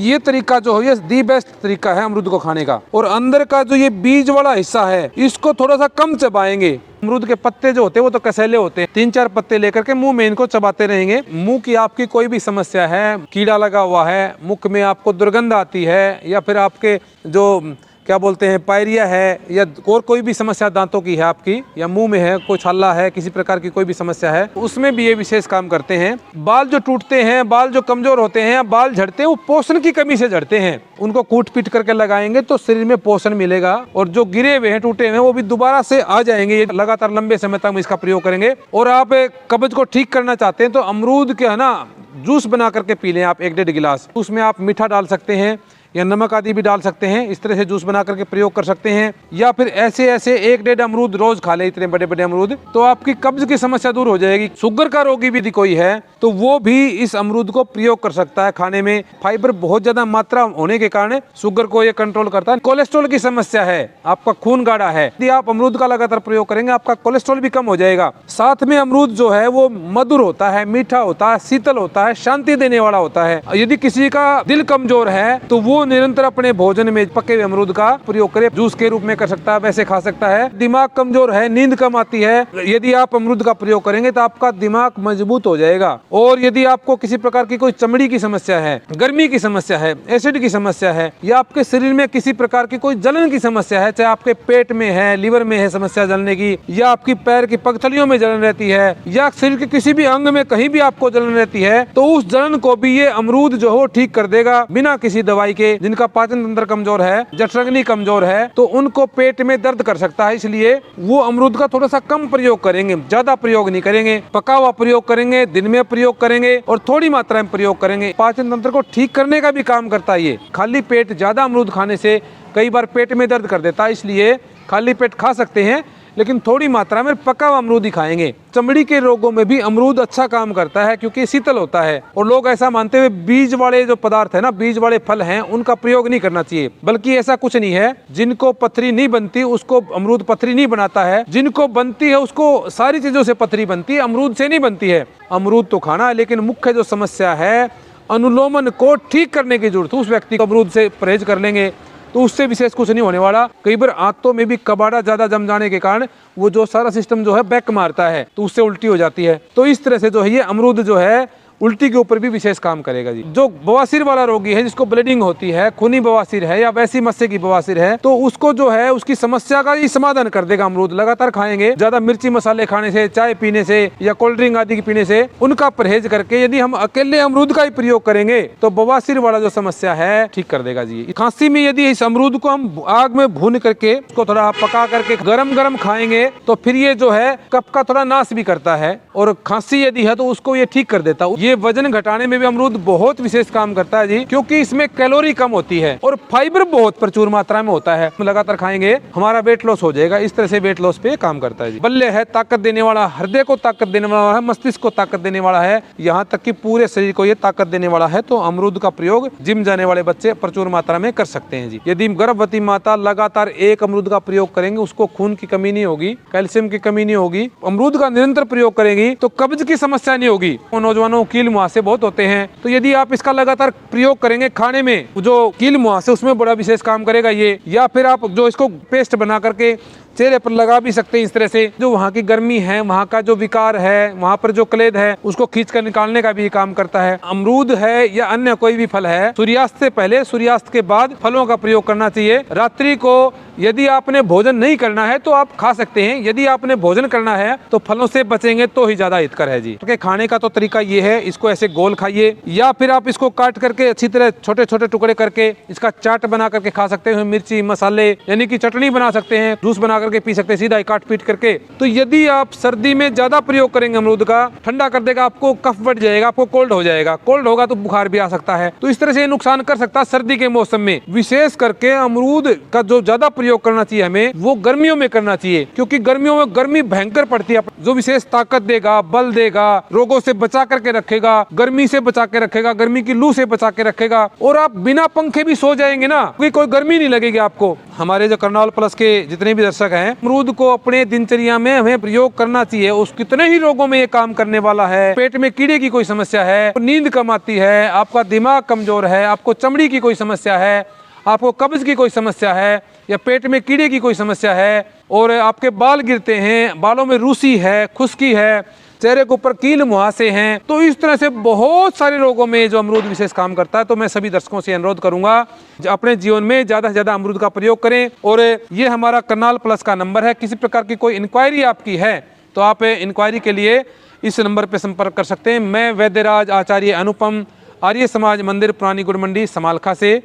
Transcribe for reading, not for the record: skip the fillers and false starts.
ये तरीका जो है ये दी बेस्ट तरीका है अमरूद को खाने का। और अंदर का जो ये बीज वाला हिस्सा है इसको थोड़ा सा कम चबाएंगे। अमरूद के पत्ते जो होते हैं वो तो कसैले होते हैं, 3-4 पत्ते लेकर के मुंह में इनको चबाते रहेंगे। मुंह की आपकी कोई भी समस्या है, कीड़ा लगा हुआ है, मुख में आपको दुर्गंध आती है, या फिर आपके जो क्या बोलते हैं पायरिया है, या और कोई भी समस्या दांतों की है आपकी, या मुंह में है, कोई छाला है, किसी प्रकार की कोई भी समस्या है, उसमें भी ये विशेष काम करते हैं। बाल जो टूटते हैं, बाल जो कमजोर होते हैं, बाल झड़ते हैं, वो पोषण की कमी से झड़ते हैं। उनको कूट पीट करके लगाएंगे तो शरीर में पोषण मिलेगा, और जो गिरे हुए हैं, टूटे हुए हैं, वो भी दोबारा से आ जाएंगे। ये लगातार लंबे समय तक हम इसका प्रयोग करेंगे। और आप कब्ज को ठीक करना चाहते हैं तो अमरूद के है ना जूस बना करके पी लें आप 1-1.5 गिलास। उसमें आप मीठा डाल सकते हैं या नमक आदि भी डाल सकते हैं। इस तरह से जूस बना करके प्रयोग कर सकते हैं। या फिर ऐसे 1-1.5 अमरूद रोज खा ले, इतने बड़े बड़े अमरूद, तो आपकी कब्ज की समस्या दूर हो जाएगी। शुगर का रोगी भी यदि कोई है तो वो भी इस अमरूद को प्रयोग कर सकता है खाने में। फाइबर बहुत ज्यादा मात्रा होने के कारण शुगर को ये कंट्रोल करता है। कोलेस्ट्रॉल की समस्या है, आपका खून गाढ़ा है, यदि आप अमरूद का लगातार प्रयोग करेंगे आपका कोलेस्ट्रॉल भी कम हो जाएगा। साथ में अमरूद जो है वो मधुर होता है, मीठा होता है, शीतल होता है, शांति देने वाला होता है। यदि किसी का दिल कमजोर है तो वो निरंतर अपने भोजन में पके हुए अमरूद का प्रयोग करे, जूस के रूप में कर सकता है, वैसे खा सकता है। दिमाग कमजोर है, नींद कम आती है, यदि आप अमरूद का प्रयोग करेंगे तो आपका दिमाग मजबूत हो जाएगा। और यदि आपको किसी प्रकार की कोई चमड़ी की समस्या है, गर्मी की समस्या है, एसिड की समस्या है, या आपके शरीर में किसी प्रकार की कोई जलन की समस्या है, चाहे आपके पेट में है, लीवर में है समस्या जलने की, या आपकी पैर की पगथलियों में जलन रहती है, या शरीर के किसी भी अंग में कहीं भी आपको जलन रहती है, तो उस जलन को भी ये अमरूद जो है ठीक कर देगा बिना किसी दवाई के। जिनका पाचन तंत्र कमजोर है, जठराग्नि कमजोर है, तो उनको पेट में दर्द कर सकता है, इसलिए वो अमरूद का थोड़ा सा कम प्रयोग करेंगे, ज्यादा प्रयोग नहीं करेंगे। पका हुआ प्रयोग करेंगे, दिन में प्रयोग करेंगे और थोड़ी मात्रा में प्रयोग करेंगे। पाचन तंत्र को ठीक करने का भी काम करता है ये। खाली पेट ज्यादा अमरूद खाने से कई बार पेट में दर्द कर देता है, इसलिए खाली पेट खा सकते हैं लेकिन थोड़ी मात्रा में पका हुआ अमरूद ही खाएंगे। चमड़ी के रोगों में भी अमरूद अच्छा काम करता है क्योंकि शीतल होता है। और लोग ऐसा मानते हुए बीज वाले जो पदार्थ है ना, बीज वाले फल हैं, उनका प्रयोग नहीं करना चाहिए, बल्कि ऐसा कुछ नहीं है। जिनको पथरी नहीं बनती उसको अमरूद पथरी नहीं बनाता है, जिनको बनती है उसको सारी चीजों से पथरी बनती है, अमरूद से नहीं बनती है। अमरूद तो खाना है, लेकिन मुख्य जो समस्या है अनुलोमन को ठीक करने की जरूरत है। उस व्यक्ति को अमरूद से परहेज कर लेंगे तो उससे विशेष कुछ नहीं होने वाला। कई बार आंतों में भी कबाड़ा ज्यादा जम जाने के कारण वो जो सारा सिस्टम जो है बैक मारता है, तो उससे उल्टी हो जाती है। तो इस तरह से जो है ये अमरूद जो है उल्टी के ऊपर भी विशेष काम करेगा जी। जो बवासीर वाला रोगी है, जिसको ब्लीडिंग होती है, खूनी बवासीर है या वैसी मस्से की बवासीर है, तो उसको जो है उसकी समस्या का ही समाधान कर देगा अमरूद। लगातार खाएंगे, ज्यादा मिर्ची मसाले खाने से, चाय पीने से या कोल्ड ड्रिंक आदि की पीने से उनका परहेज करके यदि हम अकेले अमरूद का ही प्रयोग करेंगे तो बवासीर वाला जो समस्या है ठीक कर देगा जी। खांसी में यदि इस अमरूद को हम आग में भून करके उसको थोड़ा पका करके गरम गरम खाएंगे तो फिर ये जो है कफ का थोड़ा नाश भी करता है, और खांसी यदि है तो उसको ये ठीक कर देता है। ये वजन घटाने में भी अमरूद बहुत विशेष काम करता है जी, क्योंकि इसमें कैलोरी कम होती है और फाइबर बहुत प्रचुर मात्रा में होता है। लगातार खाएंगे हमारा वेट लॉस हो जाएगा। इस तरह से वेट लॉस पे काम करता है जी। बल्ले है, ताकत देने वाला, हृदय को ताकत देने वाला है, मस्तिष्क को ताकत देने वाला है, यहाँ तक कि पूरे शरीर को ये ताकत देने वाला है। तो अमरूद का प्रयोग जिम जाने वाले बच्चे प्रचुर मात्रा में कर सकते हैं जी। यदि गर्भवती माता लगातार एक अमरूद का प्रयोग करेंगे उसको खून की कमी नहीं होगी, कैल्शियम की कमी नहीं होगी। अमरूद का निरंतर प्रयोग करेंगी तो कब्ज की समस्या नहीं होगी। नौजवानों कील मुहासे बहुत होते हैं, तो यदि आप इसका लगातार प्रयोग करेंगे खाने में, जो कील मुहासे उसमें बड़ा विशेष काम करेगा ये। या फिर आप जो इसको पेस्ट बना करके चेहरे पर लगा भी सकते हैं। इस तरह से जो वहाँ की गर्मी है, वहाँ का जो विकार है, वहाँ पर जो क्लेद है उसको खींच कर निकालने का भी काम करता है। अमरूद है या अन्य कोई भी फल है, सूर्यास्त से पहले सूर्यास्त के बाद फलों का प्रयोग करना चाहिए। रात्रि को यदि आपने भोजन नहीं करना है तो आप खा सकते हैं, यदि आपने भोजन करना है तो फलों से बचेंगे तो ही ज्यादा हितकर है जी। तो खाने का तो तरीका ये है, इसको ऐसे गोल खाइए या फिर आप इसको काट करके अच्छी तरह छोटे छोटे टुकड़े करके इसका चाट बना करके खा सकते हैं। मिर्ची मसाले यानी कि चटनी बना सकते हैं, जूस बना करके पी सकते हैं सीधा काट पीट करके। तो यदि आप सर्दी में ज्यादा प्रयोग करेंगे अमरूद का, ठंडा कर देगा, आपको कफ बढ़ जाएगा, आपको कोल्ड हो जाएगा, कोल्ड होगा तो बुखार भी आ सकता है। तो इस तरह से नुकसान कर सकता है सर्दी के मौसम में। विशेष करके अमरूद का जो ज्यादा प्रयोग करना चाहिए हमें वो गर्मियों में करना चाहिए, क्योंकि गर्मियों में गर्मी भयंकर पड़ती है। जो विशेष ताकत देगा, बल देगा, रोगों से बचा करके रखेगा, गर्मी से बचा के रखेगा, गर्मी की लू से बचा के रखेगा, और आप बिना पंखे भी सो जाएंगे ना, कोई गर्मी नहीं लगेगी आपको। हमारे जो कर्नाल प्लस के जितने भी दर्शक आवश्यक है। अमरूद को अपने दिनचर्या में हमें प्रयोग करना चाहिए। उस कितने ही रोगों में ये काम करने वाला है। पेट में कीड़े की कोई समस्या है, नींद कम आती है, आपका दिमाग कमजोर है, आपको चमड़ी की कोई समस्या है, आपको कब्ज की कोई समस्या है, या पेट में कीड़े की कोई समस्या है, और आपके बाल गिरते हैं, बालों में रूसी है, खुश्की है, चेहरे के ऊपर कील मुहासे हैं, तो इस तरह से बहुत सारे रोगों में जो अमरूद विशेष काम करता है। तो मैं सभी दर्शकों से अनुरोध करूंगा अपने जीवन में ज़्यादा से ज़्यादा अमरूद का प्रयोग करें। और ये हमारा करनाल प्लस का नंबर है। किसी प्रकार की कोई इंक्वायरी आपकी है तो आप इंक्वायरी के लिए इस नंबर पर संपर्क कर सकते हैं। मैं वैद्यराज आचार्य अनुपम, आर्य समाज मंदिर, पुरानी गुड़ मंडी, समालखा से।